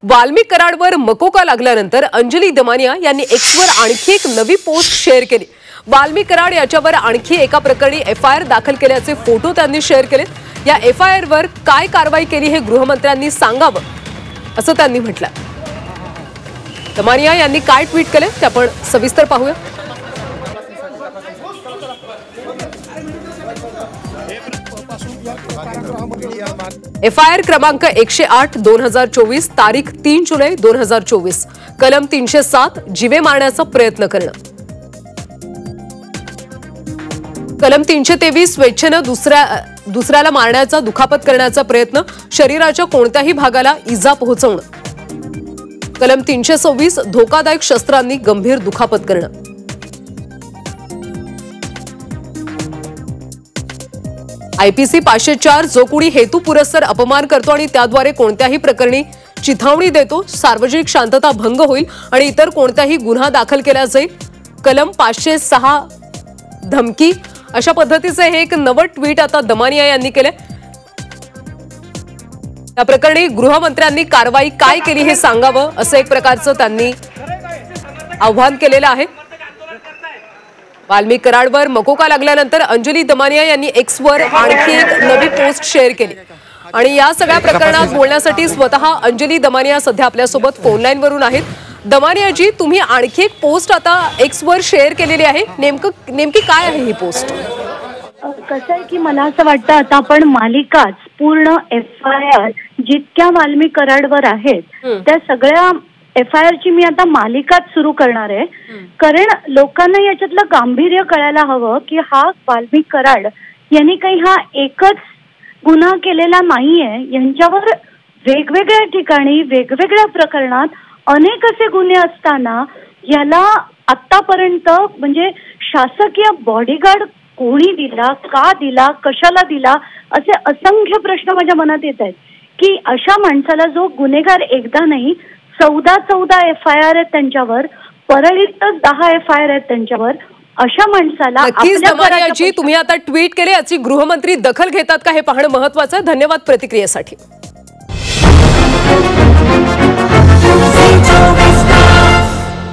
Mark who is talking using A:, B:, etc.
A: वाल्मिक कराडवर मकोका लागल्यानंतर अंजली दमानिया यांनी एक्सवर आणखी एक नवी पोस्ट शेअर केली। वाल्मिक कराड याच्यावर आणखी एका प्रकरणी एफआयआर दाखल केल्याचे फोटो त्यांनी शेअर केले। या एफआयआर वर काय कारवाई केली हे गृहमंत्र्यांनी सांगावं असं त्यांनी म्हटलं। दमानिया यांनी काय ट्विट केले ते आपण सविस्तर पाहूया। एफआयआर क्रमांक 108/2024 तारीख 3 जुलै 2024 कलम 307 जीवे मारण्याचा प्रयत्न करणं, कलम 323 स्वेच्छेने दुसऱ्याला मारण्याचा दुखापत करण्याचा प्रयत्न, शरीराच्या कोणत्याही भागाला इजा पोहोचवणं, कलम 326 धोकादायक शस्त्रांनी गंभीर दुखापत करणं, आयपीसी 504 जो कोणी हेतुपुरस्सर अपमान करतो आणि त्याद्वारे कोणत्याही प्रकरणी चिथावणी देतो, सार्वजनिक शांतता भंग होईल आणि इतर कोणताही गुन्हा दाखल केला जाईल, कलम 506 धमकी, अशा पद्धतीचे हे एक नवं ट्विट आता दमानिया यांनी केले। या प्रकरणी गृहमंत्र्यांनी कारवाई काय केली हे सांगावं असं एक प्रकारचं त्यांनी आव्हान केलेलं आहे। वाल्मिक कराडवर मकोका लागल्यानंतर अंजली दमानिया यांनी एक्सवर आणखी एक नवी पोस्ट शेअर केली आणि या सगळ्या प्रकरणात बोलण्यासाठी स्वतः अंजली दमानिया सध्या आपल्यासोबत फोन लाईन वरून आहेत। दमानिया जी, तुम्ही आणखी एक पोस्ट आता एक्सवर शेअर केलेली आहे, नेमकी काय आहे ही पोस्ट?
B: कसं आहे की मला असं वाटतं आता आपण मालिकाच पूर्ण एफआयआर जितक्या वाल्मिक कराडवर आहेत त्या सगळ्या एफआयआर ची मी आता मालिकाच सुरू करणार आहे, कारण लोकांना याच्यातलं गांभीर्य कळायला हवं की हा वाल्मिक कराड यांनी काही हा एकच गुन्हा केलेला नाहीये, यांच्यावर वेगवेगळ्या ठिकाणी वेगवेगळ्या प्रकरणात अनेक असे गुन्हे असताना याला आतापर्यंत म्हणजे शासकीय बॉडीगार्ड कोणी दिला, का दिला, कशाला दिला, असे असंख्य प्रश्न माझ्या मनात येत आहेत की अशा माणसाला जो गुन्हेगार एकदा नाही 14 एफआयआर आहेत त्यांच्यावर, परळीतच 10 एफआयआर आहेत त्यांच्यावर, अशा माणसाला
A: तुम्ही आता ट्विट केले, याची गृहमंत्री दखल घेतात का हे पाहणं महत्त्वाचं आहे। धन्यवाद प्रतिक्रियेसाठी।